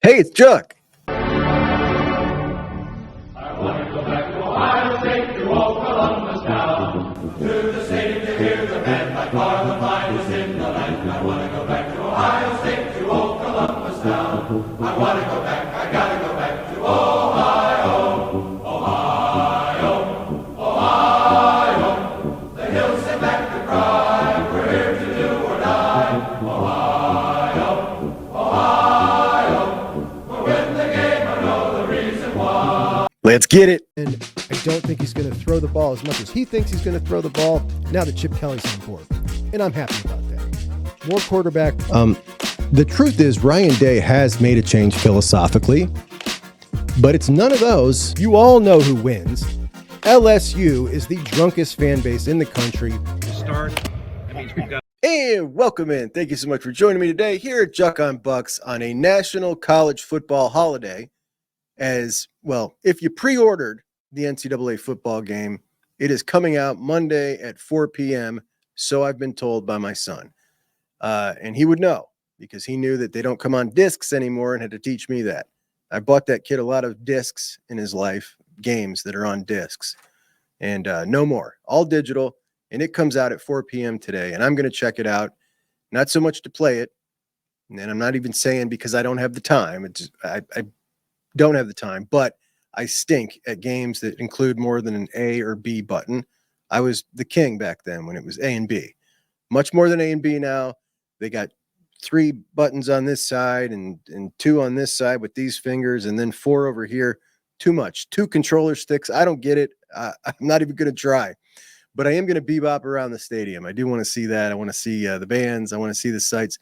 Hey, it's Juck. I want to go back to Ohio State, to old Columbus now, to the stadium to hear the band by far the finest in the land. I want to go back to Ohio State, to old Columbus now. I want to go back, I gotta go back to Ohio, Ohio, Ohio. The hills sing back to cry, we're here to do or die. Ohio, Ohio, we'll win the game, I know the reason why. Let's get it. And I don't think he's going to throw the ball as much as he thinks he's going to throw the ball now that Chip Kelly's on board. And I'm happy about that. More quarterback. The truth is Ryan Day has made a change philosophically, but it's none of those. You all know who wins. LSU is the drunkest fan base in the country. And welcome in. Thank you so much for joining me today here at Juck on Bucks on a national college football holiday. As well, if you pre-ordered the NCAA football game, it is coming out Monday at 4 p.m., so I've been told by my son. And he would know because he knew that they don't come on discs anymore and had to teach me that. I bought that kid a lot of discs in his life, games that are on discs, and no more. All digital, and it comes out at 4 p.m. today, and I'm going to check it out. Not so much to play it, and I'm not even saying because I don't have the time. It's I don't have the time, but I stink at games that include more than an A or B button. I was the king back then when it was A and B. Much more than A and B now. They got 3 buttons on this side and 2 on this side with these fingers, and then 4 over here. Too much. 2 controller sticks. I don't get it. I'm not even going to try. But I am going to bebop around the stadium. I do want to see that. I want to see the bands. I want to see the sights.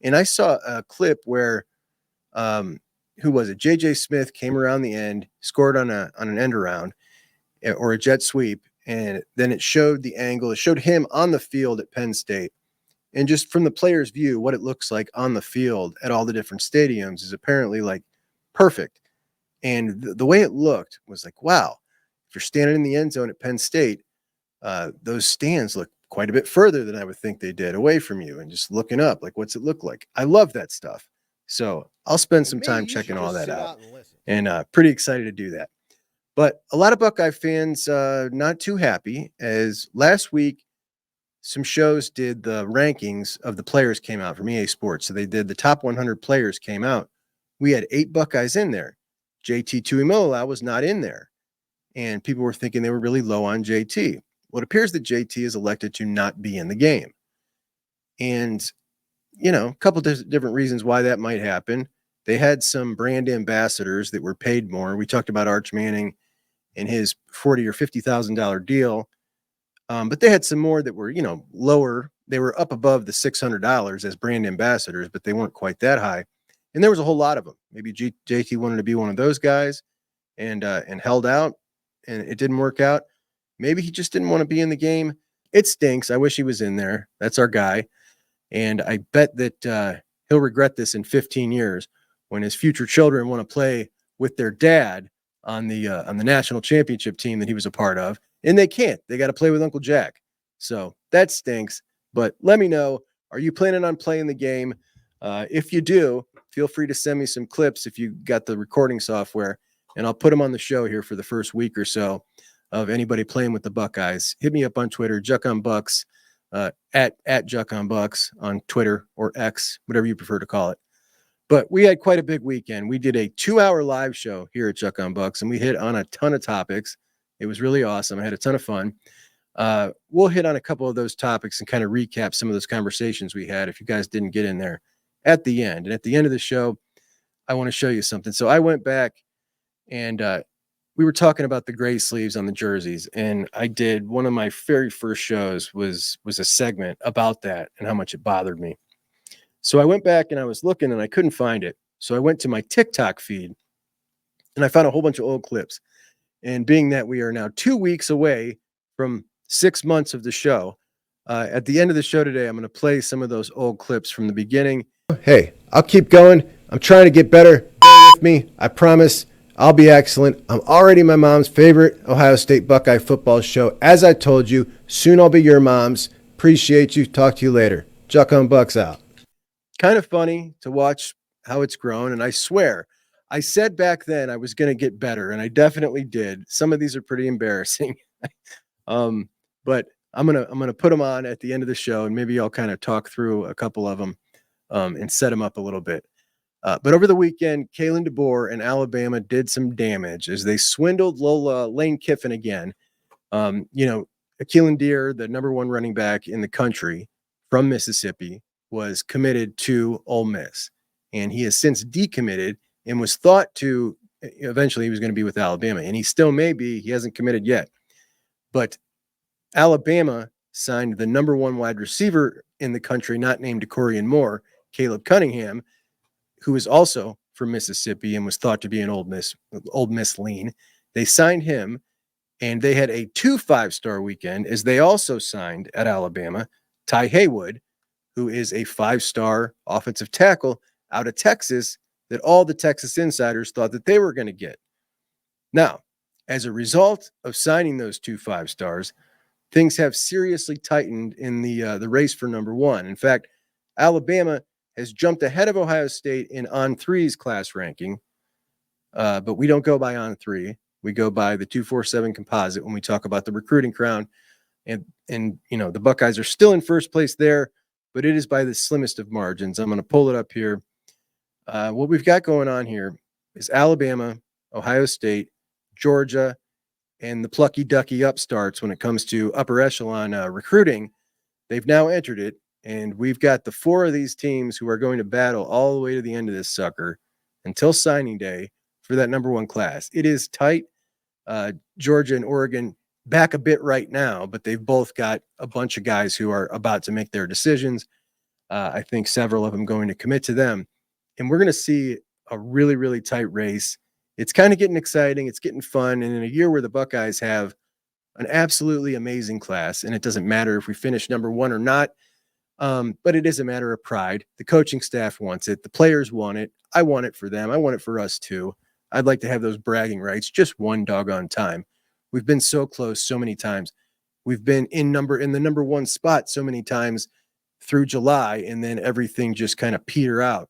And I saw a clip where who was it? J.J. Smith came around the end, scored on an end around or a jet sweep, and then it showed the angle. It showed him on the field at Penn State. And just from the player's view, what it looks like on the field at all the different stadiums is apparently like perfect. And the way it looked was like, wow, if you're standing in the end zone at Penn State, those stands look quite a bit further than I would think they did away from you. And just looking up, like, what's it look like? I love that stuff. So I'll spend some time checking all that out and pretty excited to do that. But a lot of Buckeye fans not too happy, as last week some shows did the rankings of the players came out from EA Sports. So they did the top 100 players came out. We had 8 Buckeyes in there. JT Tuimoloau was not in there. And people were thinking they were really low on JT. Well, it appears that JT is elected to not be in the game. And you know, a couple of different reasons why that might happen. They had some brand ambassadors that were paid more. We talked about Arch Manning and his $40,000 or $50,000 deal. But they had some more that were, you know, lower. They were up above the $600 as brand ambassadors, but they weren't quite that high. And there was a whole lot of them. Maybe JT wanted to be one of those guys and held out, and it didn't work out. Maybe he just didn't want to be in the game. It stinks. I wish he was in there. That's our guy. And I bet that he'll regret this in 15 years when his future children want to play with their dad on the national championship team that he was a part of. And they can't. They got to play with Uncle Jack. So that stinks. But let me know, are you planning on playing the game? If you do, feel free to send me some clips if you got the recording software, and I'll put them on the show here for the first week or so of anybody playing with the Buckeyes. Hit me up on Twitter, Juck on Bucks. At Juck on Bucks on Twitter or X, whatever you prefer to call it. But we had quite a big weekend. We did a 2-hour live show here at Juck on Bucks, and we hit on a ton of topics. It was really awesome. I had a ton of fun. We'll hit on a couple of those topics and kind of recap some of those conversations we had if you guys didn't get in there at the end. And at the end of the show, I want to show you something. So I went back and we were talking about the gray sleeves on the jerseys, and I did one of my very first shows was a segment about that and how much it bothered me. So I went back and I was looking and I couldn't find it. So I went to my TikTok feed and I found a whole bunch of old clips. And being that we are now 2 weeks away from 6 months of the show, at the end of the show today, I'm going to play some of those old clips from the beginning. Hey, I'll keep going. I'm trying to get better. Bear with me. I promise. I'll be excellent. I'm already my mom's favorite Ohio State Buckeye football show. As I told you, soon I'll be your mom's. Appreciate you. Talk to you later. Juck on Bucks out. Kind of funny to watch how it's grown. And I swear, I said back then I was going to get better, and I definitely did. Some of these are pretty embarrassing. But I'm gonna put them on at the end of the show, and maybe I'll kind of talk through a couple of them and set them up a little bit. But over the weekend, Kalen DeBoer and Alabama did some damage as they swindled Lane Kiffin again. Keelan Deere, the number 1 running back in the country from Mississippi, was committed to Ole Miss, and he has since decommitted and was thought to eventually he was going to be with Alabama, and he still may be. He hasn't committed yet, but Alabama signed the number 1 wide receiver in the country, not named Decorian Moore, Caleb Cunningham, who is also from Mississippi and was thought to be an Ole Miss lean. They signed him, and they had a 2 5-star weekend as they also signed at Alabama Ty Haywood, who is a 5-star offensive tackle out of Texas that all the Texas insiders thought that they were going to get. Now, as a result of signing those 2 5-stars, things have seriously tightened in the race for number 1. In fact, Alabama has jumped ahead of Ohio State in On3's class ranking, but we don't go by On3. We go by the 247 composite when we talk about the recruiting crown. And the Buckeyes are still in first place there, but it is by the slimmest of margins. I'm going to pull it up here. What we've got going on here is Alabama, Ohio State, Georgia, and the plucky ducky upstarts when it comes to upper echelon recruiting. They've now entered it, and we've got the 4 of these teams who are going to battle all the way to the end of this sucker until signing day for that number 1 class. It is tight. Georgia and Oregon back a bit right now, but they've both got a bunch of guys who are about to make their decisions. I think several of them going to commit to them, and we're going to see a really, really tight race. It's kind of getting exciting. It's getting fun. And in a year where the Buckeyes have an absolutely amazing class, and it doesn't matter if we finish number 1 or not, but it is a matter of pride. The coaching staff wants it. The players want it. I want it for them. I want it for us too. I'd like to have those bragging rights just one doggone time. We've been so close so many times. We've been in the number 1 spot so many times through July, and then everything just kind of peter out.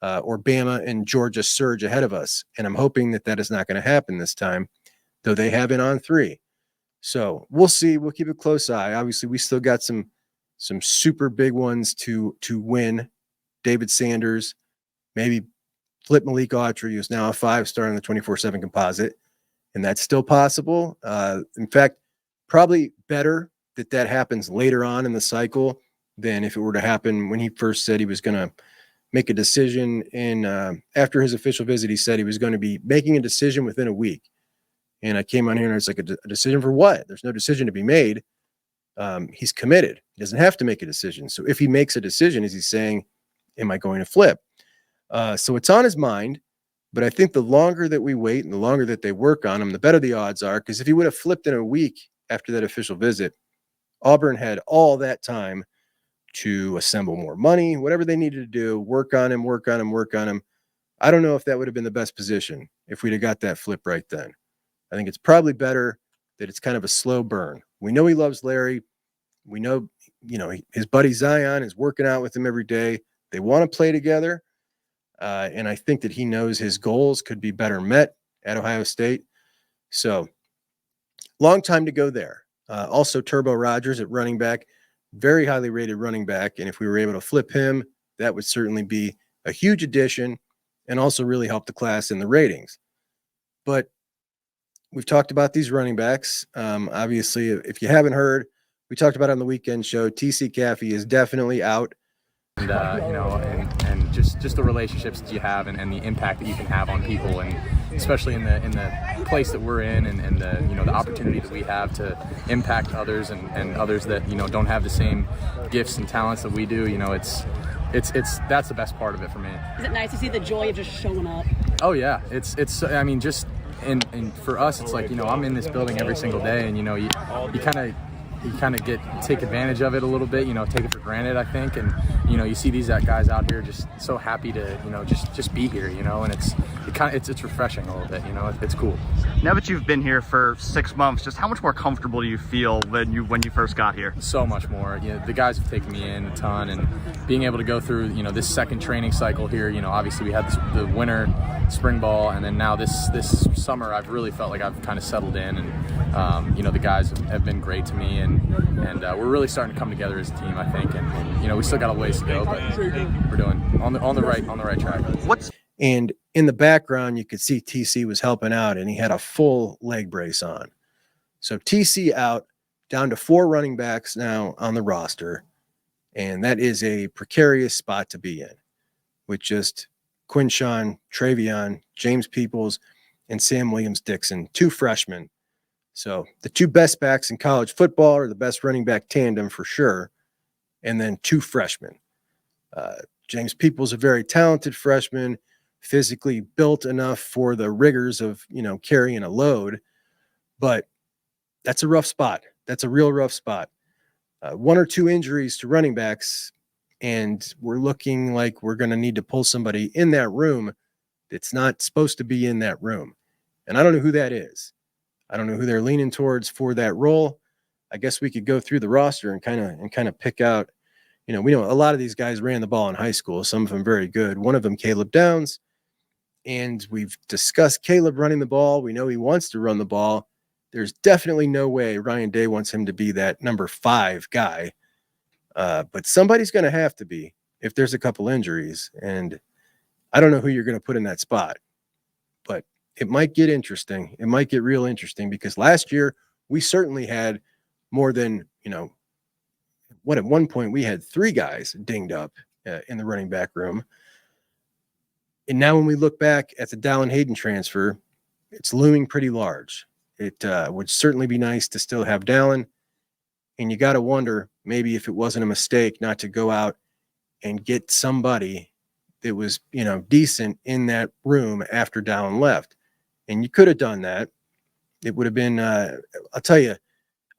Or Bama and Georgia surge ahead of us. And I'm hoping that is not going to happen this time, though they have it on 3. So we'll see. We'll keep a close eye. Obviously, we still got some super big ones to win. David Sanders, maybe flip Malik Autry, who's now a 5-star in the 24/7 composite. And that's still possible. In fact, probably better that happens later on in the cycle than if it were to happen when he first said he was going to make a decision after his official visit. He said he was going to be making a decision within a week. And I came on here and it's like a decision for what? There's no decision to be made. He's committed. He doesn't have to make a decision. So if he makes a decision, is he saying, am I going to flip? So it's on his mind, but I think the longer that we wait and the longer that they work on him, the better the odds are. Because if he would have flipped in a week after that official visit, Auburn had all that time to assemble more money, whatever they needed to do, work on him. I don't know if that would have been the best position if we'd have got that flip right then. I think it's probably better that it's kind of a slow burn. We know he loves Larry. We know, his buddy Zion is working out with him every day. They want to play together. And I think that he knows his goals could be better met at Ohio State. So long time to go there. Also Turbo Rogers at running back, very highly rated running back. And if we were able to flip him, that would certainly be a huge addition and also really help the class in the ratings. But we've talked about these running backs. Obviously, if you haven't heard, we talked about it on the weekend show. TC Caffey is definitely out. And and just the relationships that you have and the impact that you can have on people, and especially in the place that we're in, and the opportunity that we have to impact others and others that don't have the same gifts and talents that we do. It's that's the best part of it for me. Is it nice to see the joy of just showing up? Oh yeah, it's I mean, just and for us it's like I'm in this building every single day, and you kind of take advantage of it a little bit, take it for granted, I think. And, you see these guys out here just so happy to, just be here, and it's refreshing a little bit. You know, it's cool. Now that you've been here for 6 months, just how much more comfortable do you feel when you first got here? So much more. You know, the guys have taken me in a ton, and being able to go through, you know, this second training cycle here. You know, obviously we had the winter spring ball, and then now this summer I've really felt like I've kind of settled in, and you know, the guys have been great to me, and we're really starting to come together as a team, I think, and you know, we still got a ways to go, but we're doing on the right track. And in the background, you could see TC was helping out, and he had a full leg brace on. So TC out, down to 4 running backs now on the roster, and that is a precarious spot to be in, with just Quinshawn, Travion, James Peoples, and Sam Williams-Dixon, 2 freshmen. So the 2 best backs in college football are the best running back tandem for sure, and then 2 freshmen. James Peoples, a very talented freshman, physically built enough for the rigors of, you know, carrying a load, but that's a rough spot. That's a real rough spot. 1 or 2 injuries to running backs, and we're looking like we're going to need to pull somebody in that room that's not supposed to be in that room. And I don't know who that is. I don't know who they're leaning towards for that role. I guess we could go through the roster and kind of pick out, you know, we know a lot of these guys ran the ball in high school, some of them very good. One of them, Caleb Downs. And we've discussed Caleb running the ball. We know he wants to run the ball. There's definitely no way Ryan Day wants him to be that number 5 guy. But somebody's going to have to be if there's a couple injuries. And I don't know who you're going to put in that spot. But it might get interesting. It might get real interesting, because last year we certainly had more than, you know, what at one point we had 3 guys dinged up in the running back room. And now when we look back at the Dallin Hayden transfer, it's looming pretty large. It would certainly be nice to still have Dallin. And you got to wonder maybe if it wasn't a mistake not to go out and get somebody that was, you know, decent in that room after Dallin left. And you could have done that. It would have been, I'll tell you,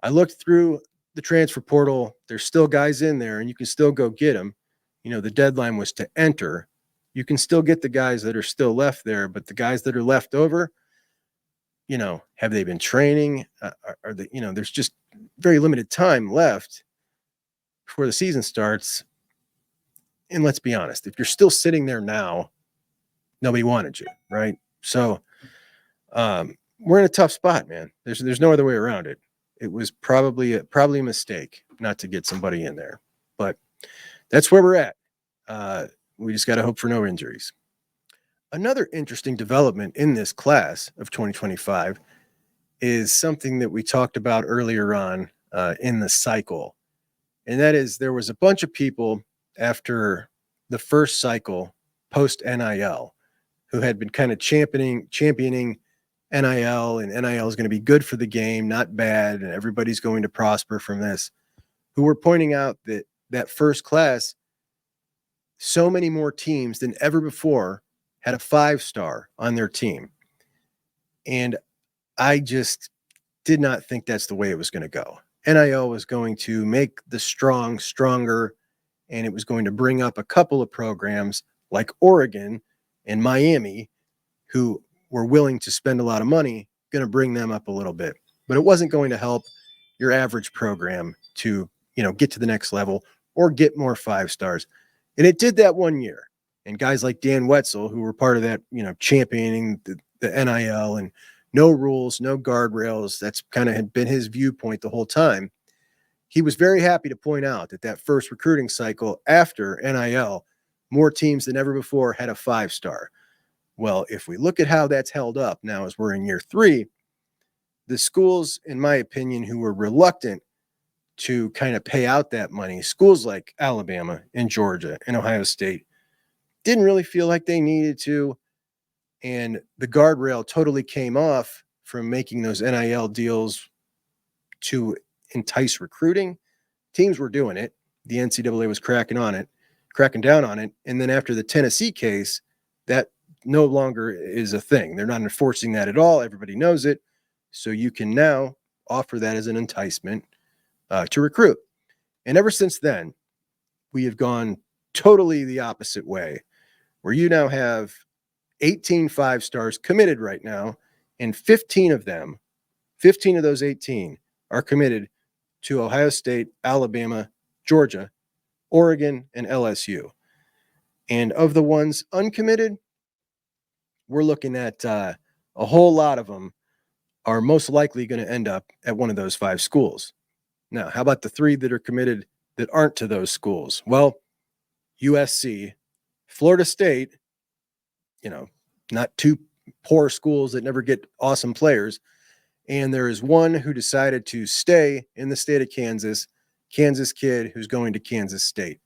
I looked through the transfer portal. There's still guys in there, and you can still go get them. You know, the deadline was to enter. You can still get the guys that are still left there, but the guys that are left over, you know, have they been training? Are they, you know, there's just very limited time left before the season starts. And let's be honest, if you're still sitting there now, nobody wanted you, right? So we're in a tough spot, man. There's no other way around it. It was probably a mistake not to get somebody in there, but that's where we're at. We just got to hope for no injuries. Another interesting development in this class of 2025 is something that we talked about earlier on in the cycle. And that is, there was a bunch of people after the first cycle post NIL who had been kind of championing NIL, and NIL is going to be good for the game, not bad, and everybody's going to prosper from this, who were pointing out that that first class, so many more teams than ever before had a 5-star on their team. And I just did not think that's the way it was going to go. NIL was going to make the strong stronger, and it was going to bring up a couple of programs like Oregon and Miami, who were willing to spend a lot of money, going to bring them up a little bit. But it wasn't going to help your average program to, you know, get to the next level or get more 5-stars. And it did that one year. And guys like Dan Wetzel, who were part of that, you know, championing the NIL and no rules, no guardrails, that's kind of had been his viewpoint the whole time. He was very happy to point out that that first recruiting cycle after NIL, more teams than ever before had a 5-star. Well, if we look at how that's held up now as we're in year 3, the schools, in my opinion, who were reluctant to kind of pay out that money, schools like Alabama and Georgia and Ohio State, didn't really feel like they needed to. And the guardrail totally came off from making those NIL deals to entice recruiting. Teams were doing it. The NCAA was cracking down on it. And then after the Tennessee case, that no longer is a thing. They're not enforcing that at all. Everybody knows it. So you can now offer that as an enticement to recruit. And ever since then, we have gone totally the opposite way, where you now have 18 5-stars committed right now, and 15 of those 18 are committed to Ohio State, Alabama, Georgia, Oregon, and LSU. And of the ones uncommitted, we're looking at a whole lot of them are most likely going to end up at one of those 5 schools. Now, how about the 3 that are committed that aren't to those schools? Well, USC, Florida State, not 2 poor schools that never get awesome players. And there is one who decided to stay in the state of Kansas kid who's going to Kansas State.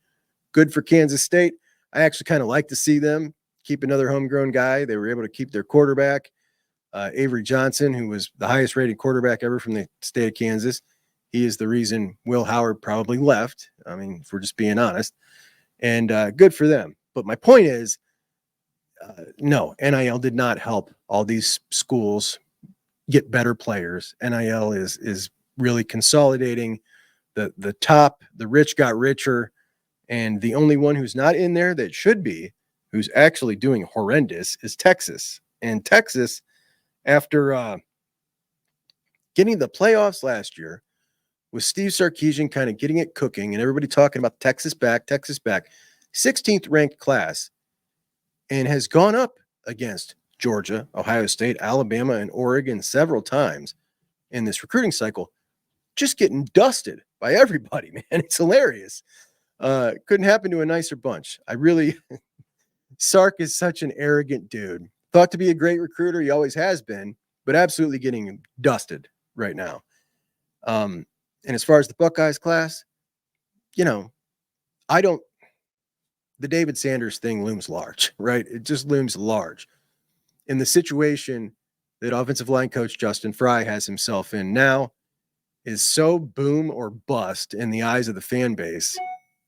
Good for Kansas State. I actually kind of like to see them keep another homegrown guy. They were able to keep their quarterback, Avery Johnson, who was the highest rated quarterback ever from the state of Kansas. He is the reason Will Howard probably left. I mean, if we're just being honest. And good for them. But my point is, no, NIL did not help all these schools get better players. NIL is really consolidating the top. The rich got richer, and the only one who's not in there that should be, who's actually doing horrendous, is Texas. And Texas, after getting the playoffs last year, with Steve Sarkisian kind of getting it cooking and everybody talking about Texas back, 16th ranked class, and has gone up against Georgia, Ohio State, Alabama, and Oregon several times in this recruiting cycle, just getting dusted by everybody, man. It's hilarious. Couldn't happen to a nicer bunch. Sark is such an arrogant dude. Thought to be a great recruiter. He always has been, but absolutely getting dusted right now. And as far as the Buckeyes class, the David Sanders thing looms large, right? It just looms large. In the situation that offensive line coach Justin Fry has himself in now is so boom or bust in the eyes of the fan base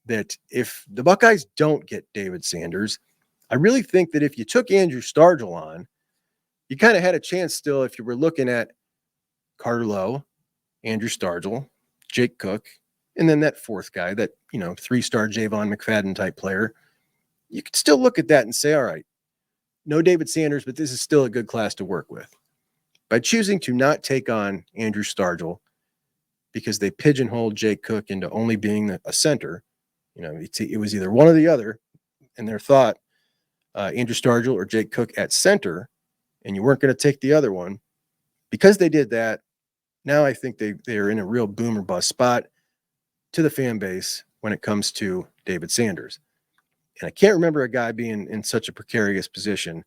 that if the Buckeyes don't get David Sanders, I really think that if you took Andrew Stargell on, you kind of had a chance still if you were looking at Carter Lowe, Andrew Stargell, Jake Cook, and then that 4th guy, that, 3-star Javon McFadden type player. You could still look at that and say, all right, no David Sanders, but this is still a good class to work with. By choosing to not take on Andrew Stargell because they pigeonholed Jake Cook into only being a center, it was either one or the other, and their thought, Andrew Stargell or Jake Cook at center, and you weren't going to take the other one. Because they did that, now I think they are in a real boom or bust spot to the fan base when it comes to David Sanders. And I can't remember a guy being in such a precarious position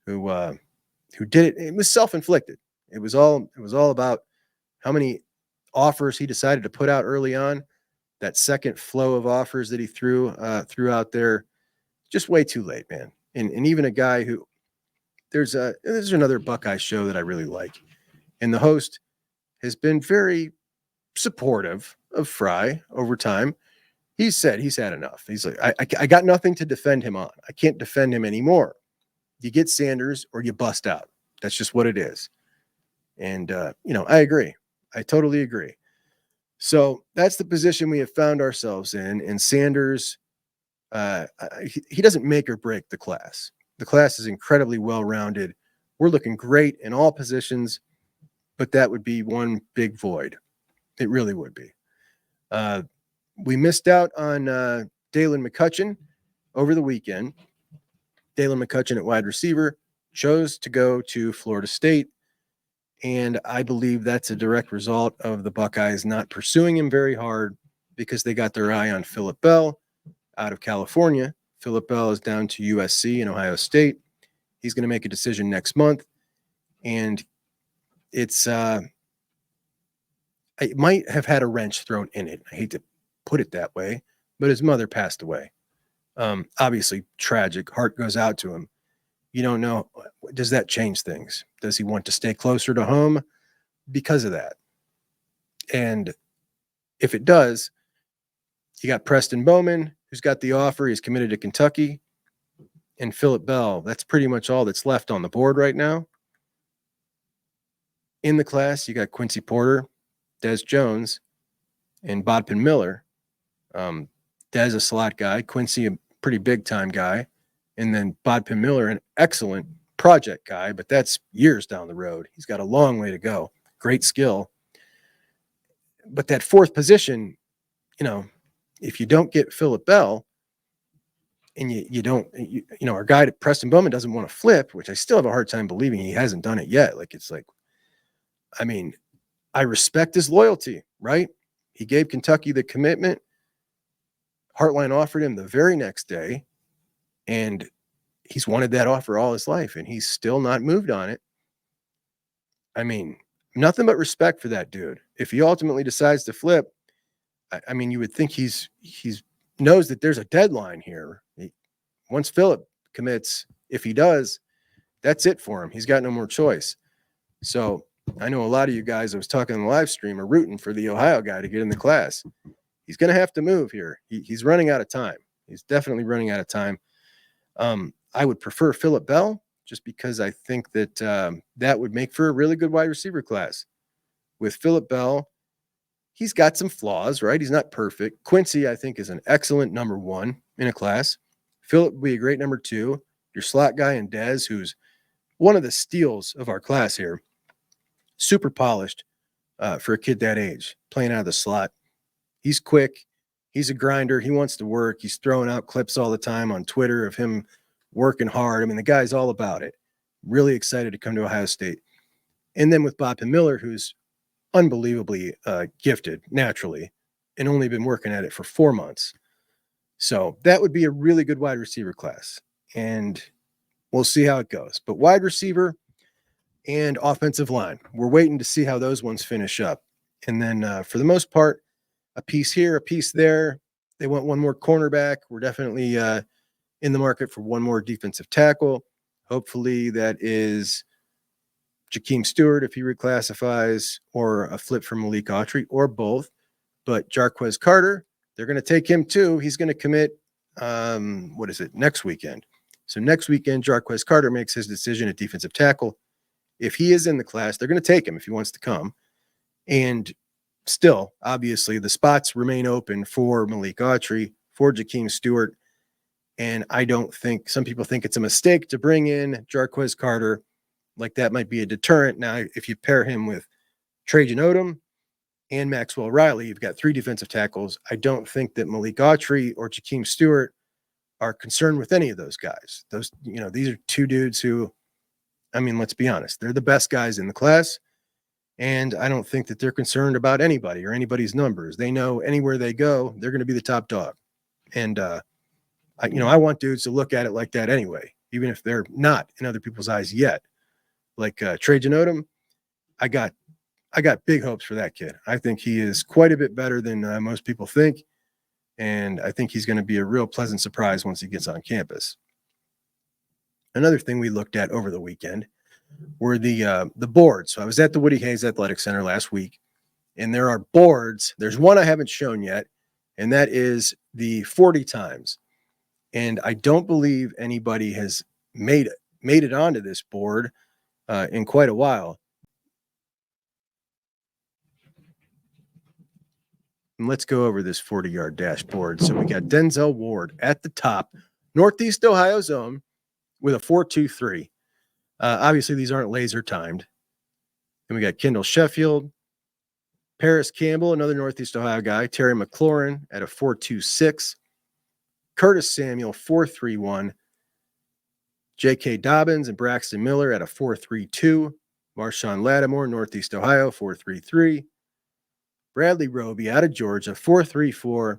who did it. It was self-inflicted. It was all about how many offers he decided to put out early on. That second flow of offers that he threw out there, just way too late, man. And even a guy who there's another Buckeye show that I really like, and the host has been very supportive of Fry over time. He said he's had enough. He's like, I got nothing to defend him on. I can't defend him anymore. You get Sanders or you bust out. That's just what it is. And, I agree. I totally agree. So that's the position we have found ourselves in. And Sanders, he doesn't make or break the class. The class is incredibly well-rounded. We're looking great in all positions, but that would be one big void. It really would be. We missed out on Dalen McCutcheon over the weekend. Dalen McCutcheon at wide receiver chose to go to Florida State, and I believe that's a direct result of the Buckeyes not pursuing him very hard because they got their eye on Phillip Bell out of California. Phillip Bell is down to USC in Ohio State. He's going to make a decision next month, and it might have had a wrench thrown in it. I hate to put it that way, but his mother passed away. Obviously tragic. Heart goes out to him. You don't know, does that change things? Does he want to stay closer to home because of that? And if it does, you got Preston Bowman, who's got the offer. He's committed to Kentucky. And Phillip Bell. That's pretty much all that's left on the board right now. In the class, you got Quincy Porter, Des Jones, and Bodpin Miller. Des, a slot guy. Quincy, a pretty big-time guy. And then Bodpin Miller, an excellent project guy, but that's years down the road. He's got a long way to go. Great skill. But that fourth position, if you don't get Phillip Bell and you don't, our guy Preston Bowman doesn't want to flip, which I still have a hard time believing he hasn't done it yet. I respect his loyalty, right? He gave Kentucky the commitment. Heartline offered him the very next day, and he's wanted that offer all his life, and he's still not moved on it. Nothing but respect for that dude. If he ultimately decides to flip, you would think he's knows that there's a deadline here. Once Phillip commits, if he does, that's it for him. He's got no more choice. So I know a lot of you guys I was talking on the live stream are rooting for the Ohio guy to get in the class. He's going to have to move here. He's running out of time. He's definitely running out of time. I would prefer Phillip Bell just because I think that that would make for a really good wide receiver class. With Phillip Bell, he's got some flaws, right? He's not perfect. Quincy, I think, is an excellent number one in a class. Phillip would be a great number two. Your slot guy in Dez, who's one of the steals of our class here. Super polished for a kid that age, playing out of the slot. He's quick. He's a grinder. He wants to work. He's throwing out clips all the time on Twitter of him working hard. The guy's all about it. Really excited to come to Ohio State. And then with Bodpin Miller, who's unbelievably gifted naturally and only been working at it for 4 months. So that would be a really good wide receiver class. And we'll see how it goes. But wide receiver and offensive line, we're waiting to see how those ones finish up. And then for the most part, a piece here, a piece there. They want one more cornerback. We're definitely in the market for one more defensive tackle. Hopefully that is Jahkeem Stewart if he reclassifies, or a flip from Malik Autry, or both. But Jarquez Carter, they're going to take him too. He's going to commit, next weekend. So next weekend, Jarquez Carter makes his decision at defensive tackle. If he is in the class, they're going to take him if he wants to come. And still, obviously, the spots remain open for Malik Autry, for Jahkeem Stewart. And I don't think, some people think it's a mistake to bring in Jarquez Carter. Like that might be a deterrent. Now, if you pair him with Trajan Odom and Maxwell Riley, you've got 3 defensive tackles. I don't think that Malik Autry or Jahkeem Stewart are concerned with any of those guys. These are 2 dudes who, let's be honest, they're the best guys in the class. And I don't think that they're concerned about anybody or anybody's numbers. They know anywhere they go, they're going to be the top dog. And, I want dudes to look at it like that anyway, even if they're not in other people's eyes yet. Like Trajan Odom, I got big hopes for that kid. I think he is quite a bit better than most people think. And I think he's going to be a real pleasant surprise once he gets on campus. Another thing we looked at over the weekend were the boards. So I was at the Woody Hayes Athletic Center last week, and there are boards. There's one I haven't shown yet, and that is the 40 times. And I don't believe anybody has made it onto this board in quite a while. And let's go over this 40-yard dashboard. So we got Denzel Ward at the top, Northeast Ohio zone with a 4.23. Obviously, these aren't laser timed. Then we got Kendall Sheffield, Paris Campbell, another Northeast Ohio guy, Terry McLaurin at a 4.26, Curtis Samuel, 4.31, J.K. Dobbins and Braxton Miller at a 4.32, Marshawn Lattimore, Northeast Ohio, 4.33, Bradley Roby out of Georgia, 4.34,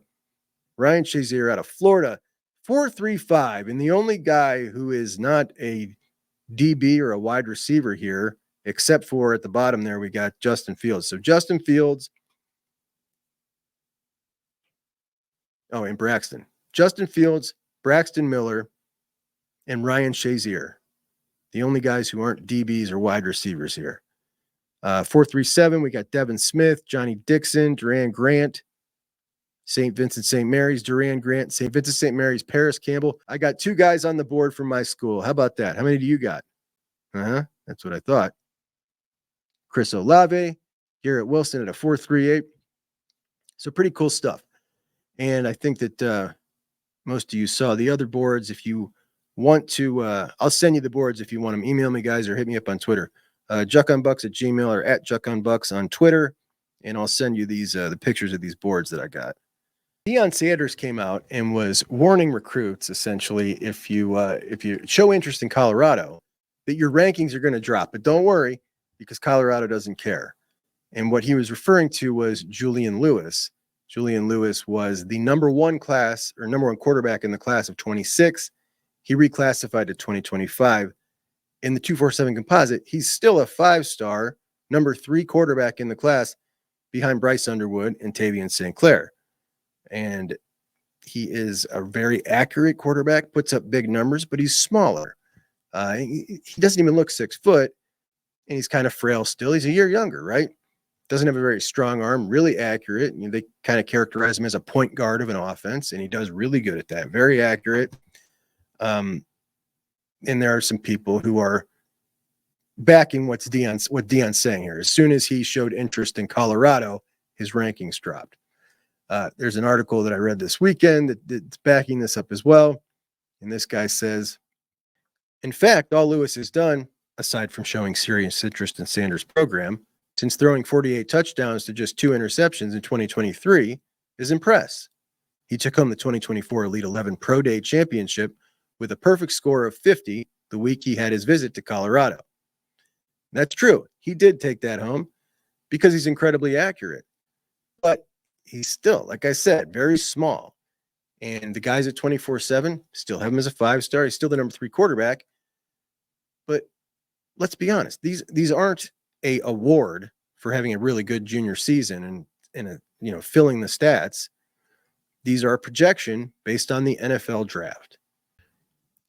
Ryan Shazier out of Florida, 4.35, and the only guy who is not a DB or a wide receiver here, except for at the bottom there, we got Justin Fields. So Justin Fields, and Braxton. Justin Fields, Braxton Miller, and Ryan Shazier, the only guys who aren't DBs or wide receivers here. 4.37, we got Devin Smith, Johnny Dixon, Duran Grant, St. Vincent St. Mary's, Duran Grant, St. Vincent St. Mary's, Paris Campbell. I got 2 guys on the board from my school. How about that? How many do you got? That's what I thought. Chris Olave, Garrett Wilson at a 4.38. So pretty cool stuff. And I think that most of you saw the other boards. If you want to, I'll send you the boards if you want them. Email me, guys, or hit me up on Twitter. JuckOnBucks@gmail or @JuckOnBucks on Twitter, and I'll send you these the pictures of these boards that I got. Deion Sanders came out and was warning recruits, essentially, if you show interest in Colorado, that your rankings are going to drop. But don't worry, because Colorado doesn't care. And what he was referring to was Julian Lewis. Julian Lewis was the number one quarterback in the class of 26. He reclassified to 2025. In the 247 composite, he's still a 5-star, number 3 quarterback in the class behind Bryce Underwood and Tavian St. Clair. And he is a very accurate quarterback, puts up big numbers, but he's smaller. He doesn't even look 6 foot, and he's kind of frail still. He's a year younger, right? Doesn't have a very strong arm, really accurate. They kind of characterize him as a point guard of an offense, and he does really good at that. Very accurate. And there are some people who are backing what Deion's saying here. As soon as he showed interest in Colorado, his rankings dropped. There's an article that I read this weekend that's backing this up as well. And this guy says, in fact, all Lewis has done, aside from showing serious interest in Sanders' program, since throwing 48 touchdowns to just 2 interceptions in 2023, is impress. He took home the 2024 Elite 11 Pro Day Championship with a perfect score of 50 the week he had his visit to Colorado. That's true. He did take that home because he's incredibly accurate. But he's still, like I said, very small. And the guys at 24/7 still have him as a 5-star. He's still the number 3 quarterback. But let's be honest, these aren't a award for having a really good junior season and filling the stats. These are a projection based on the NFL draft.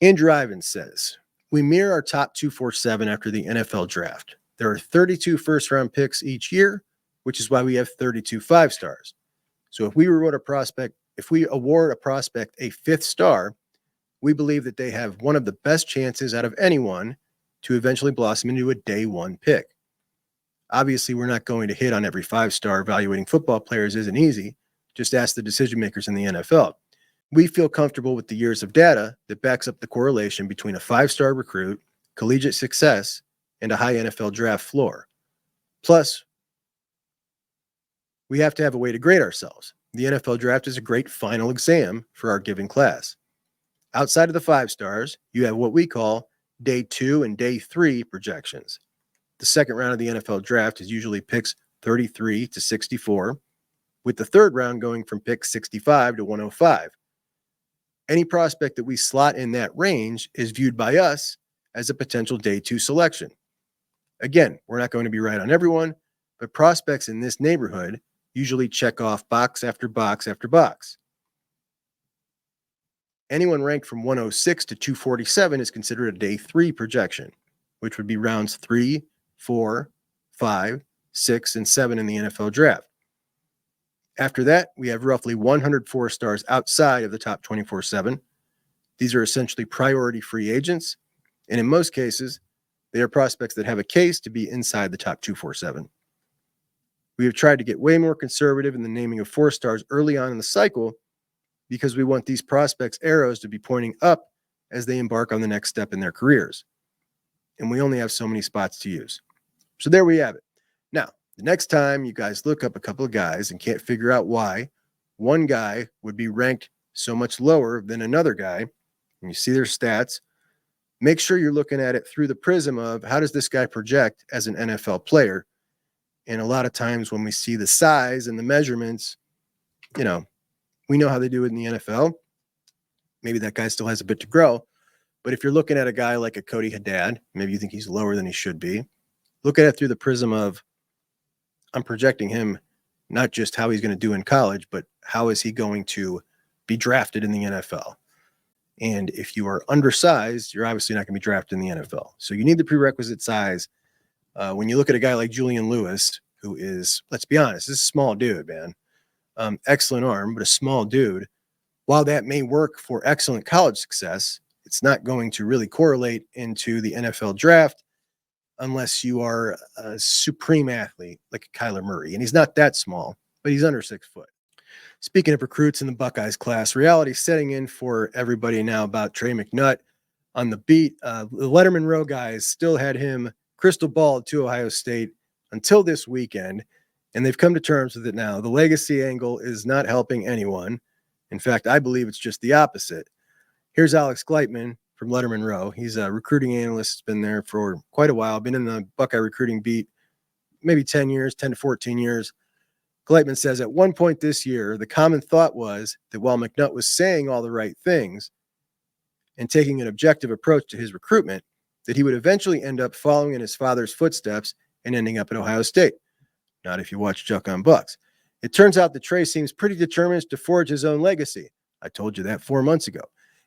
Andrew Ivins says, we mirror our top 247 after the NFL draft. There are 32 first-round picks each year, which is why we have 32 5-stars. So if we award a prospect a 5th star, we believe that they have one of the best chances out of anyone to eventually blossom into a day 1 pick. Obviously, we're not going to hit on every 5-star. Evaluating football players isn't easy. Just ask the decision makers in the NFL. We feel comfortable with the years of data that backs up the correlation between a 5-star recruit, collegiate success, and a high NFL draft floor. Plus, we have to have a way to grade ourselves. The NFL draft is a great final exam for our given class. Outside of the 5-stars, you have what we call day 2 and day 3 projections. The second round of the NFL draft is usually picks 33 to 64, with the third round going from pick 65 to 105. Any prospect that we slot in that range is viewed by us as a potential day 2 selection. Again, we're not going to be right on everyone, but prospects in this neighborhood usually check off box after box after box. Anyone ranked from 106 to 247 is considered a day 3 projection, which would be rounds 3, 4, 5, 6, and 7 in the NFL draft. After that, we have roughly 104 stars outside of the top 24/7. These are essentially priority free agents, and in most cases, they are prospects that have a case to be inside the top 247. We have tried to get way more conservative in the naming of 4 stars early on in the cycle because we want these prospects' arrows to be pointing up as they embark on the next step in their careers. And we only have so many spots to use. So there we have it. Now, the next time you guys look up a couple of guys and can't figure out why one guy would be ranked so much lower than another guy, and you see their stats, make sure you're looking at it through the prism of how does this guy project as an NFL player? And a lot of times when we see the size and the measurements, we know how they do it in the NFL. Maybe that guy still has a bit to grow. But if you're looking at a guy like a Cody Haddad, maybe you think he's lower than he should be. Look at it through the prism of I'm projecting him not just how he's going to do in college, but how is he going to be drafted in the NFL? And if you are undersized, you're obviously not going to be drafted in the NFL. So you need the prerequisite size. When you look at a guy like Julian Lewis, who is, let's be honest, this is a small dude, man. Excellent arm, but a small dude. While that may work for excellent college success, it's not going to really correlate into the NFL draft unless you are a supreme athlete like Kyler Murray. And he's not that small, but he's under 6 foot. Speaking of recruits in the Buckeyes class, reality setting in for everybody now about Trey McNutt. on the beat. The Letterman Row guys still had him crystal balled to Ohio State until this weekend, and they've come to terms with it now. The legacy angle is not helping anyone. In fact, I believe it's just the opposite. Here's Alex Gleitman from Letterman Row. He's a recruiting analyst, been there for quite a while, been in the Buckeye recruiting beat maybe 10 years, 10 to 14 years. Gleitman says at one point this year, the common thought was that while McNutt was saying all the right things and taking an objective approach to his recruitment, that he would eventually end up following in his father's footsteps and ending up at Ohio State. Not if you watch Juck on Bucks. It turns out that Trey seems pretty determined to forge his own legacy. I told you that 4 months ago.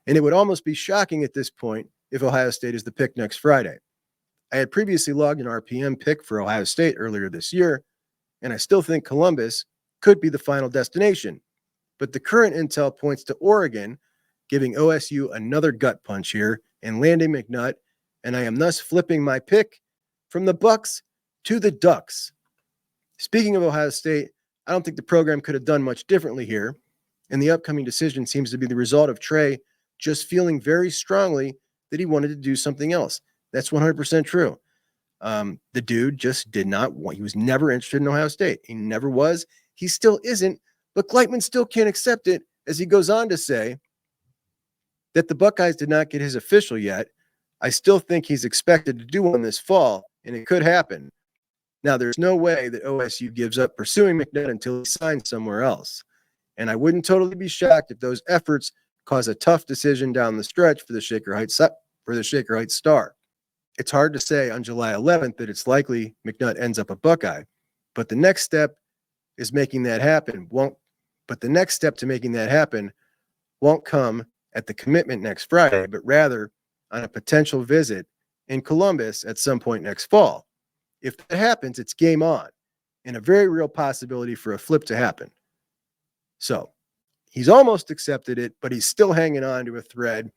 And it would almost be shocking at this point if Ohio State is the pick next Friday. I had previously logged an RPM pick for Ohio State earlier this year, and I still think Columbus could be the final destination. But the current intel points to Oregon giving OSU another gut punch here and landing McNutt, and I am thus flipping my pick from the Bucks to the Ducks. Speaking of Ohio State, I don't think the program could have done much differently here, and the upcoming decision seems to be the result of Trey just feeling very strongly that he wanted to do something else. That's 100% true. The dude just did not want, he was never interested in Ohio State. He never was. He still isn't, but Gleitman still can't accept it, as he goes on to say that the Buckeyes did not get his official yet. I still think he's expected to do one this fall, and it could happen. Now, there's no way that OSU gives up pursuing McNutt until he signs somewhere else. And I wouldn't totally be shocked if those efforts cause a tough decision down the stretch for the Shaker Heights star. It's hard to say on July 11th that it's likely McNutt ends up a Buckeye, but the next step is making that happen. The next step to making that happen won't come at the commitment next Friday, but rather on a potential visit in Columbus at some point next fall. If that happens, it's game on, and a very real possibility for a flip to happen. So he's almost accepted it, but he's still hanging on to a thread.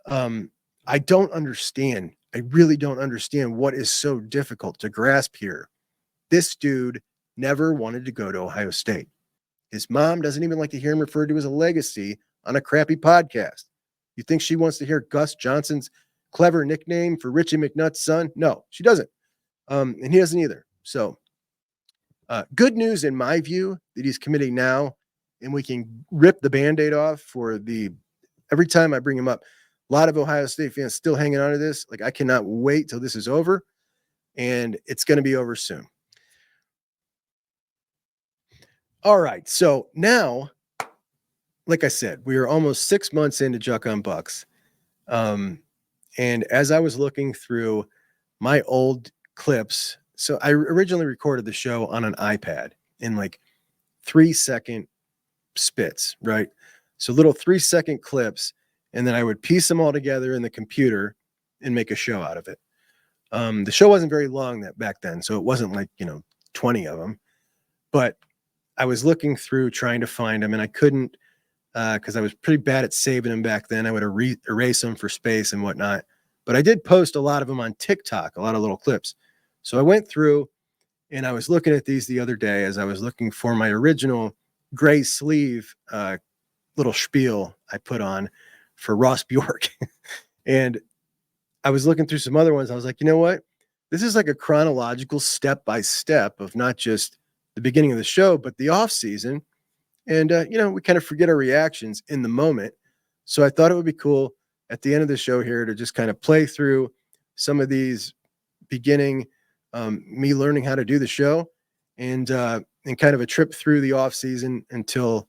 I don't understand. I really don't understand what is so difficult to grasp here. This dude never wanted to go to Ohio State. His mom doesn't even like to hear him referred to as a legacy on a crappy podcast. You think she wants to hear Gus Johnson's clever nickname for Richie McNutt's son? No, she doesn't. And he doesn't either. So good news in my view that he's committing now, and we can rip the Band-Aid off for every time I bring him up. A lot of Ohio State fans still hanging on to this. Like, I cannot wait till this is over, and it's going to be over soon. All right. So now, like I said, we are almost 6 months into Juck on Bucks. And as I was looking through my old clips, so I originally recorded the show on an iPad in like 3-second spits, right? So little 3-second clips. And then I would piece them all together in the computer and make a show out of it. The show wasn't very long back then, so it wasn't like, 20 of them. But I was looking through trying to find them, and I couldn't because I was pretty bad at saving them back then. I would erase them for space and whatnot. But I did post a lot of them on TikTok, a lot of little clips. So I went through, and I was looking at these the other day as I was looking for my original gray sleeve little spiel I put on for Ross Bjork. And I was looking through some other ones. I was like, you know what? This is like a chronological step-by-step of not just the beginning of the show, but the off season. And, we kind of forget our reactions in the moment. So I thought it would be cool at the end of the show here to just kind of play through some of these beginning, me learning how to do the show and kind of a trip through the off season until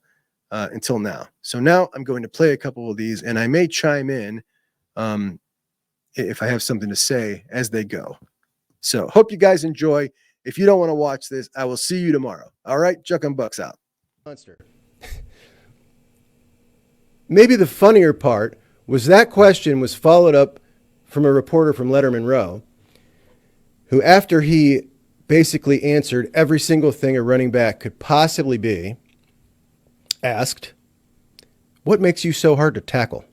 now. So now I'm going to play a couple of these, and I may chime in if I have something to say as they go. So hope you guys enjoy. If you don't want to watch this, I will see you tomorrow. All right, Juck and Bucks out. Monster. Maybe the funnier part was that question was followed up from a reporter from Letterman Row, who, after he basically answered every single thing a running back could possibly be, asked, "What makes you so hard to tackle?"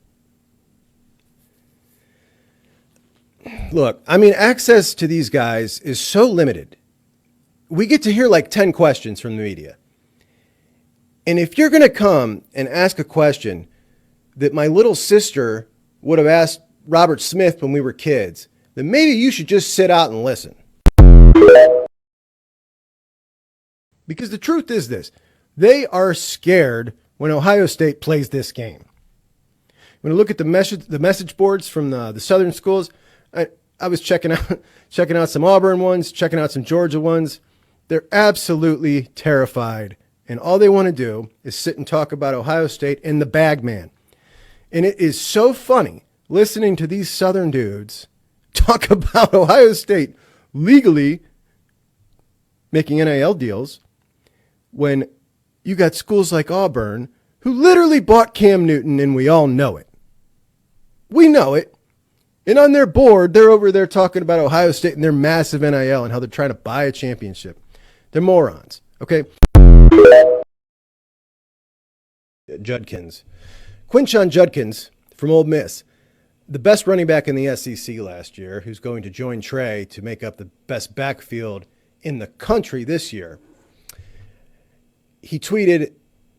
Look, access to these guys is so limited. We get to hear like 10 questions from the media. And if you're going to come and ask a question that my little sister would have asked Robert Smith when we were kids, then maybe you should just sit out and listen. Because the truth is this, they are scared when Ohio State plays this game. When I look at the message boards from the Southern schools, I was checking out some Auburn ones, checking out some Georgia ones. They're absolutely terrified, and all they want to do is sit and talk about Ohio State and the bag man. And it is so funny listening to these Southern dudes talk about Ohio State legally making NIL deals when you got schools like Auburn who literally bought Cam Newton, and we all know it. We know it. And on their board, they're over there talking about Ohio State and their massive NIL and how they're trying to buy a championship. They're morons, okay? Judkins. Quinshon Judkins from Ole Miss, the best running back in the SEC last year, who's going to join Trey to make up the best backfield in the country this year. He tweeted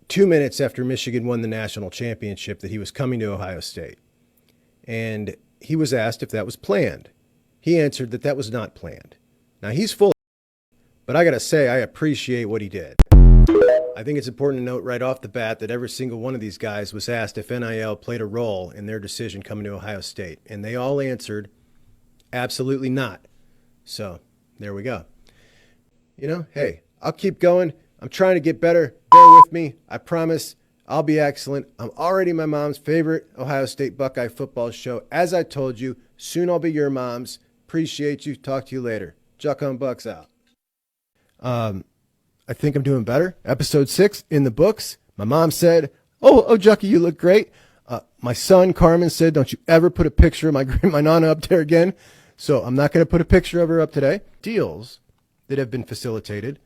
2 minutes after Michigan won the national championship that he was coming to Ohio State. And he was asked if that was planned. He answered that that was not planned. Now, he's full of it, but I got to say, I appreciate what he did. I think it's important to note right off the bat that every single one of these guys was asked if NIL played a role in their decision coming to Ohio State, and they all answered absolutely not. So there we go. You know, hey, I'll keep going. I'm trying to get better. Bear with me. I promise I'll be excellent. I'm already my mom's favorite Ohio State Buckeye football show. As I told you, soon I'll be your mom's. Appreciate you. Talk to you later. Juck on Bucks out. I think I'm doing better. Episode 6 in the books. My mom said, oh, Jucky, you look great. My son, Carmen, said, don't you ever put a picture of my nana up there again. So I'm not going to put a picture of her up today. Deals that have been facilitated.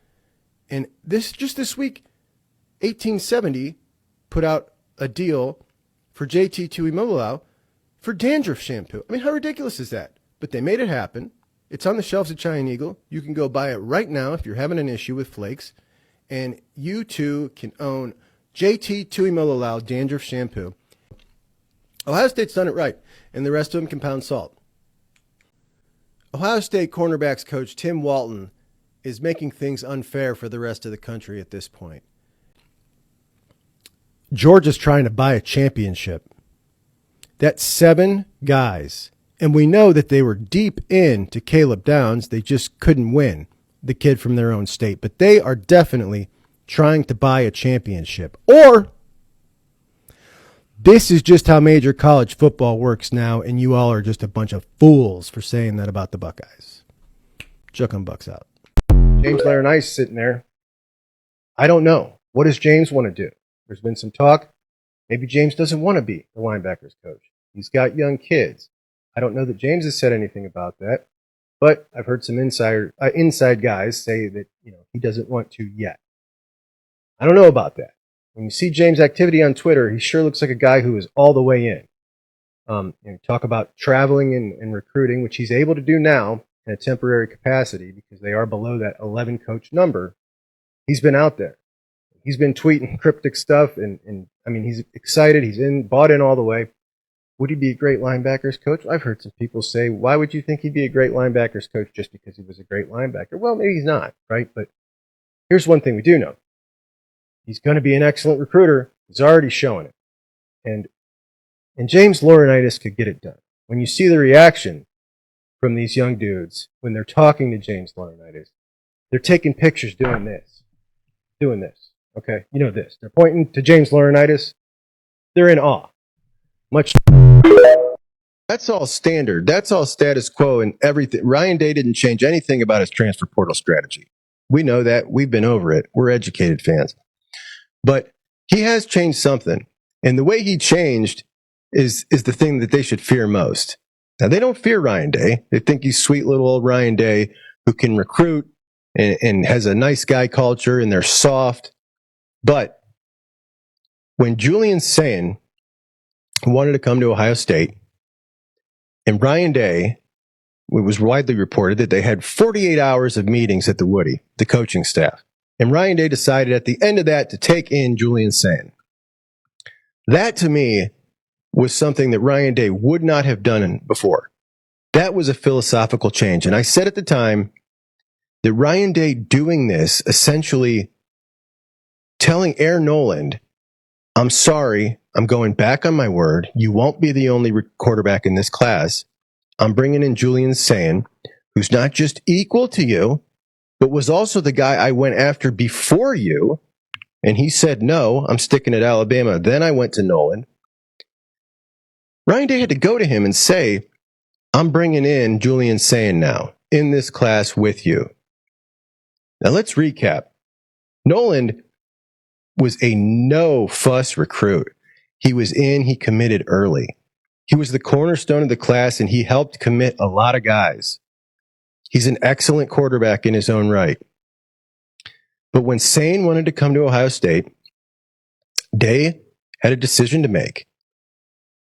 And just this week, 1870 put out a deal for JT Tuimoloau for dandruff shampoo. I mean, how ridiculous is that? But they made it happen. It's on the shelves at Giant Eagle. You can go buy it right now if you're having an issue with flakes. And you too can own JT Tuimoloau dandruff shampoo. Ohio State's done it right, and the rest of them can pound salt. Ohio State cornerbacks coach Tim Walton is making things unfair for the rest of the country at this point. Georgia's trying to buy a championship. That's 7 guys. And we know that they were deep into Caleb Downs. They just couldn't win, the kid from their own state. But they are definitely trying to buy a championship. Or this is just how major college football works now, and you all are just a bunch of fools for saying that about the Buckeyes. Juck on Bucks out. James Laurinaitis sitting there. I don't know. What does James want to do? There's been some talk. Maybe James doesn't want to be the linebackers coach. He's got young kids. I don't know that James has said anything about that, but I've heard some inside guys say that he doesn't want to yet. I don't know about that. When you see James' activity on Twitter, he sure looks like a guy who is all the way in. Talk about traveling and recruiting, which he's able to do now in a temporary capacity because they are below that 11 coach number. He's been out there. He's been tweeting cryptic stuff, and I mean, he's excited. He's bought in all the way. Would he be a great linebackers coach? I've heard some people say, why would you think he'd be a great linebackers coach just because he was a great linebacker? Well, maybe he's not, right? But here's one thing we do know. He's going to be an excellent recruiter. He's already showing it. And James Laurinaitis could get it done. When you see the reaction from these young dudes when they're talking to James Laurinaitis, they're taking pictures doing this. Okay, you know this. They're pointing to James Laurinaitis. They're in awe. That's all standard. That's all status quo and everything. Ryan Day didn't change anything about his transfer portal strategy. We know that. We've been over it. We're educated fans. But he has changed something. And the way he changed is the thing that they should fear most. Now, they don't fear Ryan Day. They think he's sweet little old Ryan Day who can recruit and has a nice guy culture, and they're soft. But when Julian Sayin wanted to come to Ohio State, and Ryan Day, it was widely reported that they had 48 hours of meetings at the Woody, the coaching staff. And Ryan Day decided at the end of that to take in Julian Sayin. That, to me, was something that Ryan Day would not have done before. That was a philosophical change. And I said at the time that Ryan Day doing this, essentially telling Air Noland, I'm sorry, I'm going back on my word. You won't be the only quarterback in this class. I'm bringing in Julian Sayin, who's not just equal to you, but was also the guy I went after before you. And he said, no, I'm sticking at Alabama. Then I went to Noland. Ryan Day had to go to him and say, I'm bringing in Julian Sayin now in this class with you. Now let's recap. Noland was a no-fuss recruit. He was in, he committed early. He was the cornerstone of the class, and he helped commit a lot of guys. He's an excellent quarterback in his own right. But when Sayin wanted to come to Ohio State, Day had a decision to make.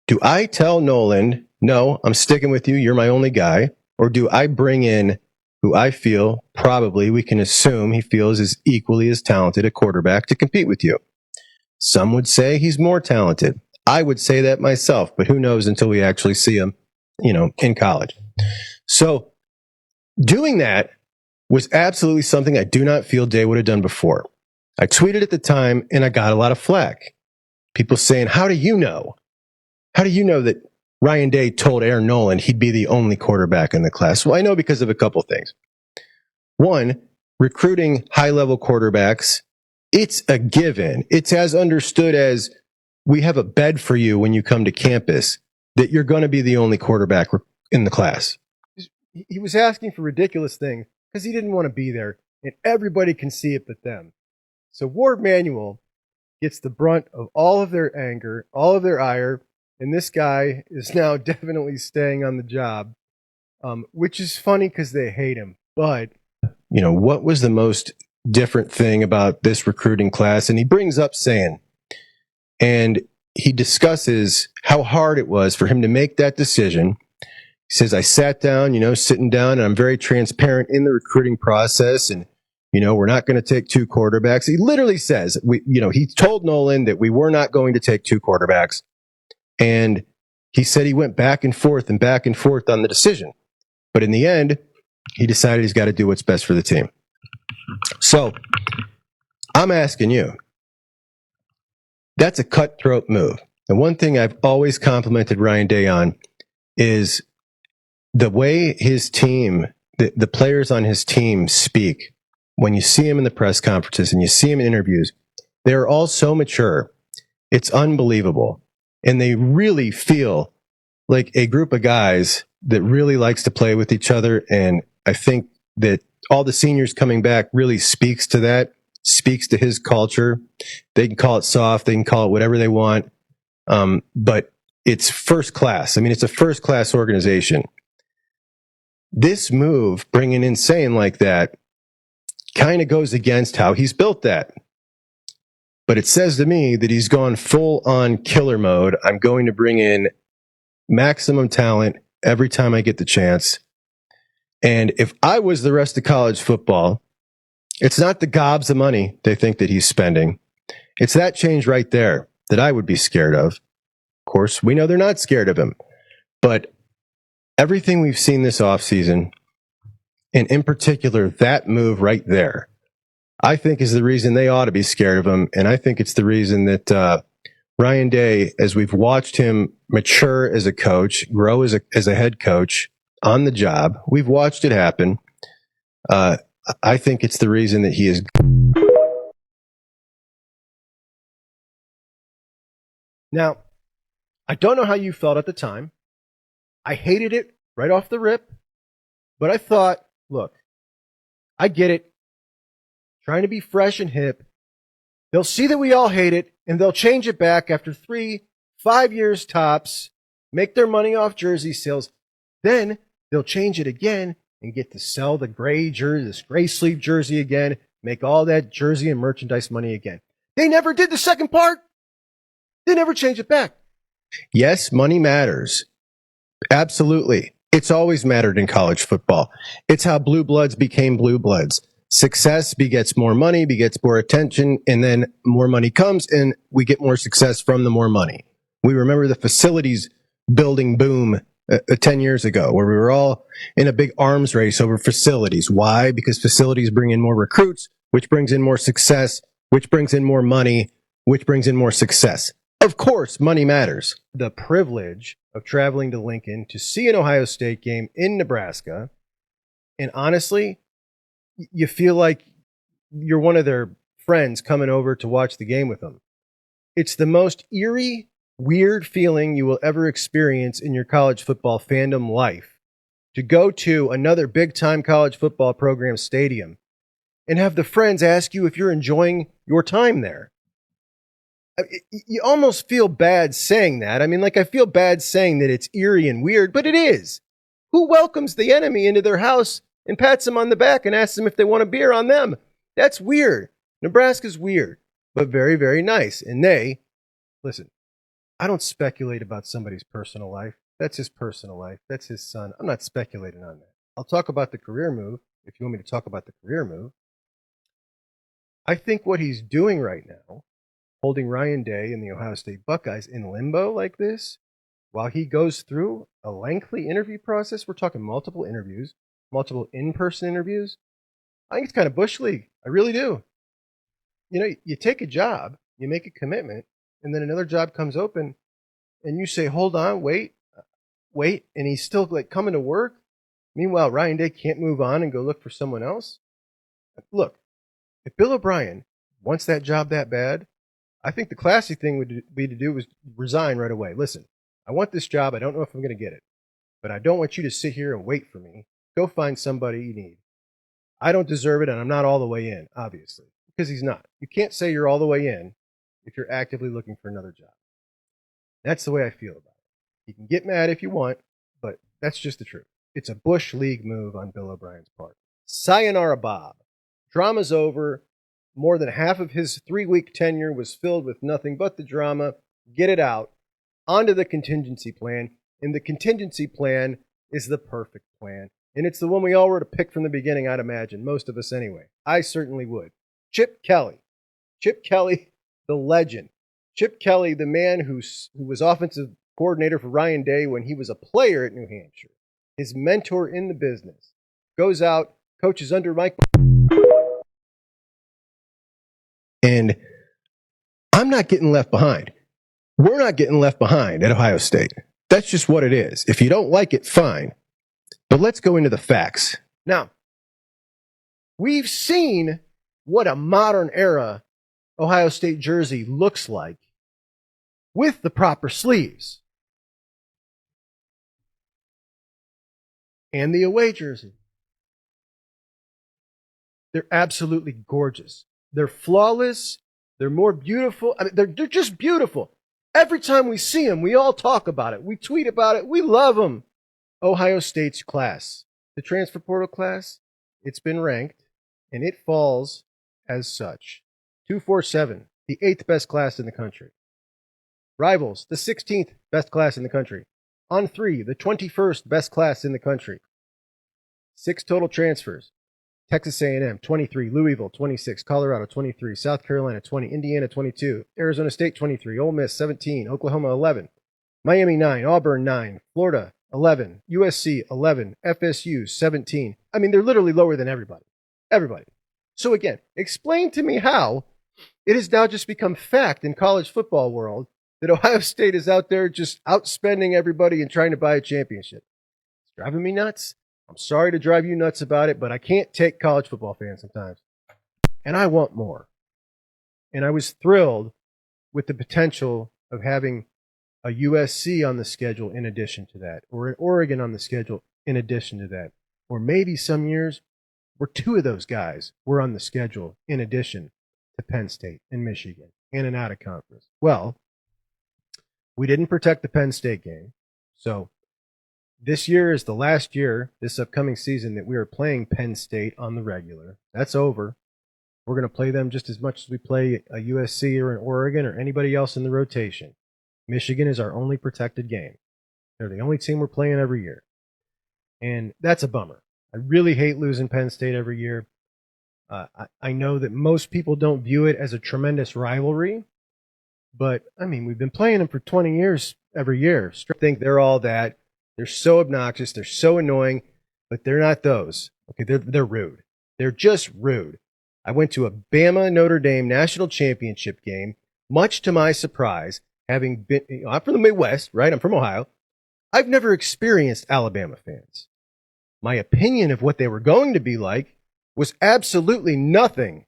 Do I tell Noland, no, I'm sticking with you, you're my only guy, or do I bring in who I feel probably we can assume he feels is equally as talented a quarterback to compete with you? Some would say he's more talented. I would say that myself, but who knows until we actually see him, in college. So doing that was absolutely something I do not feel Day would have done before. I tweeted at the time, and I got a lot of flack. People saying, how do you know? How do you know that Ryan Day told Aaron Noland he'd be the only quarterback in the class? Well, I know because of a couple things. One, recruiting high-level quarterbacks, it's a given. It's as understood as we have a bed for you when you come to campus, that you're going to be the only quarterback in the class. He was asking for ridiculous things because he didn't want to be there, and everybody can see it but them. So Ward Manuel gets the brunt of all of their anger, all of their ire, and this guy is now definitely staying on the job, which is funny because they hate him. But what was the most different thing about this recruiting class? And he brings up Sayin, and he discusses how hard it was for him to make that decision. He says, I sat down, sitting down, and I'm very transparent in the recruiting process. And, we're not going to take two quarterbacks. He literally says, he told Noland that we were not going to take two quarterbacks. And he said he went back and forth on the decision. But in the end, he decided he's got to do what's best for the team. So I'm asking you, that's a cutthroat move. And one thing I've always complimented Ryan Day on is the way his team, the players on his team speak. When you see him in the press conferences and you see him in interviews, they're all so mature. It's unbelievable. And they really feel like a group of guys that really likes to play with each other. And I think that all the seniors coming back really speaks to that, speaks to his culture. They can call it soft. They can call it whatever they want. But it's first class. I mean, it's a first class organization. This move, bringing in Sayin like that, kind of goes against how he's built that. But it says to me that he's gone full on killer mode. I'm going to bring in maximum talent every time I get the chance. And if I was the rest of college football, it's not the gobs of money they think that he's spending. It's that change right there that I would be scared of. Of course, we know they're not scared of him. But everything we've seen this offseason, and in particular, that move right there, I think is the reason they ought to be scared of him. And I think it's the reason that Ryan Day, as we've watched him mature as a coach, grow as a head coach on the job, we've watched it happen. I think it's the reason that he is. Now, I don't know how you felt at the time. I hated it right off the rip. But I thought, look, I get it. Trying to be fresh and hip. They'll see that we all hate it, and they'll change it back after 3-5 years tops, make their money off jersey sales. Then they'll change it again and get to sell the gray jersey, this gray sleeve jersey again, make all that jersey and merchandise money again. They never did the second part. They never changed it back. Yes, money matters. Absolutely. It's always mattered in college football. It's how blue bloods became blue bloods. Success begets more money, begets more attention, and then more money comes, and we get more success from the more money. We remember the facilities building boom 10 years ago, where we were all in a big arms race over facilities. Why? Because facilities bring in more recruits, which brings in more success, which brings in more money, which brings in more success. Of course, money matters. The privilege of traveling to Lincoln to see an Ohio State game in Nebraska, and honestly, you feel like you're one of their friends coming over to watch the game with them. It's the most eerie, weird feeling you will ever experience in your college football fandom life, to go to another big-time college football program stadium and have the friends ask you if you're enjoying your time there. You almost feel bad saying that. I mean, like, I feel bad saying that it's eerie and weird, but it is. Who welcomes the enemy into their house and pats them on the back and asks them if they want a beer on them? That's weird. Nebraska's weird, but very, very nice. And listen, I don't speculate about somebody's personal life. That's his personal life. That's his son. I'm not speculating on that. I'll talk about the career move if you want me to talk about the career move. I think what he's doing right now, holding Ryan Day and the Ohio State Buckeyes in limbo like this, while he goes through a lengthy interview process, we're talking multiple interviews, multiple in-person interviews. I think it's kind of Bush League. I really do. You know, you take a job, you make a commitment, and then another job comes open, and you say, hold on, wait, and he's still like coming to work. Meanwhile, Ryan Day can't move on and go look for someone else. Look, if Bill O'Brien wants that job that bad, I think the classy thing would be to do was resign right away. Listen, I want this job. I don't know if I'm going to get it, but I don't want you to sit here and wait for me. Go find somebody you need. I don't deserve it, and I'm not all the way in, obviously, because he's not. You can't say you're all the way in if you're actively looking for another job. That's the way I feel about it. You can get mad if you want, but that's just the truth. It's a Bush League move on Bill O'Brien's part. Sayonara Bob. Drama's over. More than half of his 3-week tenure was filled with nothing but the drama. Get it out. Onto the contingency plan. And the contingency plan is the perfect plan. And it's the one we all were to pick from the beginning, I'd imagine. Most of us anyway. I certainly would. Chip Kelly. Chip Kelly, the legend. Chip Kelly, the man who was offensive coordinator for Ryan Day when he was a player at New Hampshire. His mentor in the business. Goes out, coaches under Mike. And I'm not getting left behind. We're not getting left behind at Ohio State. That's just what it is. If you don't like it, fine. But let's go into the facts. Now, we've seen what a modern era Ohio State jersey looks like with the proper sleeves. And the away jersey. They're absolutely gorgeous. They're flawless. They're more beautiful. I mean, they're just beautiful. Every time we see them, we all talk about it. We tweet about it. We love them. Ohio State's class, the transfer portal class, it's been ranked, and it falls as such. 247, the 8th best class in the country. Rivals, the 16th best class in the country. On3, the 21st best class in the country. 6 total transfers. Texas A&M, 23. Louisville, 26. Colorado, 23. South Carolina, 20. Indiana, 22. Arizona State, 23. Ole Miss, 17. Oklahoma, 11. Miami, 9. Auburn, 9. Florida, 11. USC, 11. FSU, 17. I mean, they're literally lower than everybody. Everybody. So again, explain to me how it has now just become fact in college football world that Ohio State is out there just outspending everybody and trying to buy a championship. It's driving me nuts. I'm sorry to drive you nuts about it, but I can't take college football fans sometimes. And I want more. And I was thrilled with the potential of having a USC on the schedule in addition to that, or an Oregon on the schedule in addition to that. Or maybe some years where 2 of those guys were on the schedule in addition to Penn State and Michigan and an out of conference. Well, we didn't protect the Penn State game. So this year is the last year, this upcoming season, that we are playing Penn State on the regular. That's over. We're going to play them just as much as we play a USC or an Oregon or anybody else in the rotation. Michigan is our only protected game. They're the only team we're playing every year. And that's a bummer. I really hate losing Penn State every year. I know that most people don't view it as a tremendous rivalry, But I mean, we've been playing them for 20 years every year. I think they're all that. They're so obnoxious. They're so annoying, but they're not those. Okay, they're rude. They're just rude. I went to a Bama Notre Dame national championship game, much to my surprise, having been, I'm from the Midwest, right? I'm from Ohio. I've never experienced Alabama fans. My opinion of what they were going to be like was absolutely nothing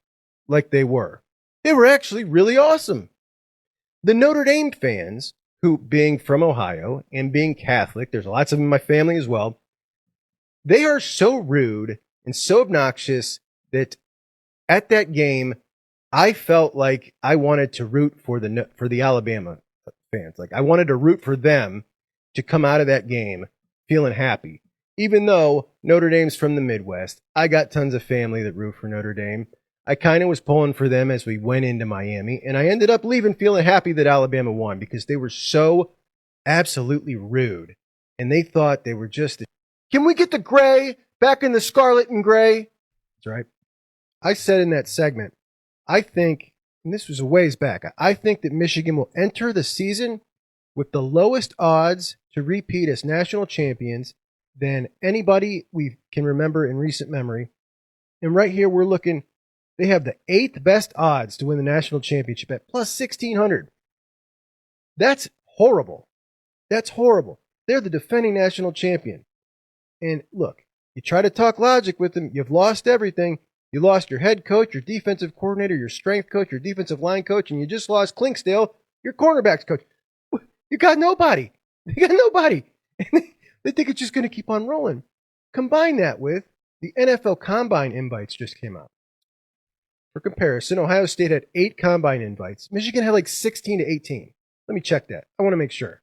like they were. They were actually really awesome. The Notre Dame fans, who being from Ohio and being Catholic, there's lots of them in my family as well, they are so rude and so obnoxious that at that game, I felt like I wanted to root for the Alabama fans. Like I wanted to root for them to come out of that game feeling happy. Even though Notre Dame's from the Midwest, I got tons of family that root for Notre Dame. I kind of was pulling for them as we went into Miami, and I ended up leaving feeling happy that Alabama won because they were so absolutely rude, and they thought they were just, can we get the gray back in the scarlet and gray? That's right. I said in that segment, I think, and this was a ways back, I think that Michigan will enter the season with the lowest odds to repeat as national champions than anybody we can remember in recent memory. And right here, we're looking, they have the 8th best odds to win the national championship at plus 1,600. That's horrible. That's horrible. They're the defending national champion. And look, you try to talk logic with them, you've lost everything. You lost your head coach, your defensive coordinator, your strength coach, your defensive line coach, and you just lost Clinksdale, your cornerbacks coach. You got nobody. You got nobody. And they think it's just going to keep on rolling. Combine that with the NFL Combine invites just came out. For comparison, Ohio State had 8 Combine invites. Michigan had like 16 to 18. Let me check that. I want to make sure.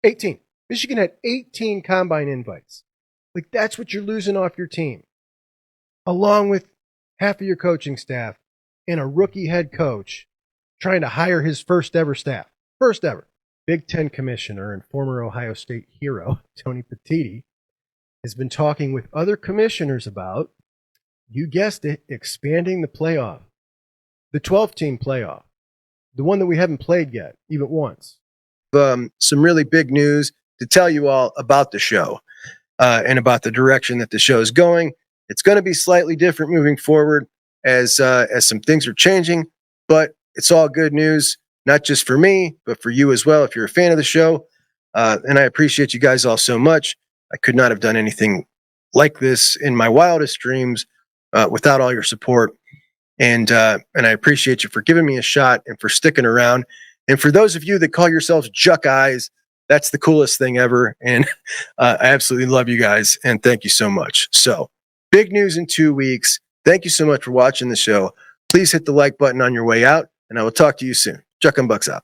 18. Michigan had 18 Combine invites. Like, that's what you're losing off your team. Along with half of your coaching staff and a rookie head coach trying to hire his first ever staff. First ever. Big Ten commissioner and former Ohio State hero, Tony Petitti, has been talking with other commissioners about, you guessed it, expanding the playoff. The 12-team playoff. The one that we haven't played yet, even once. Some really big news to tell you all about the show. And about the direction that the show is going. It's going to be slightly different moving forward as some things are changing, but it's all good news, not just for me, but for you as well if you're a fan of the show. And I appreciate you guys all so much. I could not have done anything like this in my wildest dreams without all your support. And I appreciate you for giving me a shot and for sticking around. And for those of you that call yourselves Juckeyes, that's the coolest thing ever. And I absolutely love you guys. And thank you so much. So big news in 2 weeks. Thank you so much for watching the show. Please hit the like button on your way out. And I will talk to you soon. Juck and Bucks out.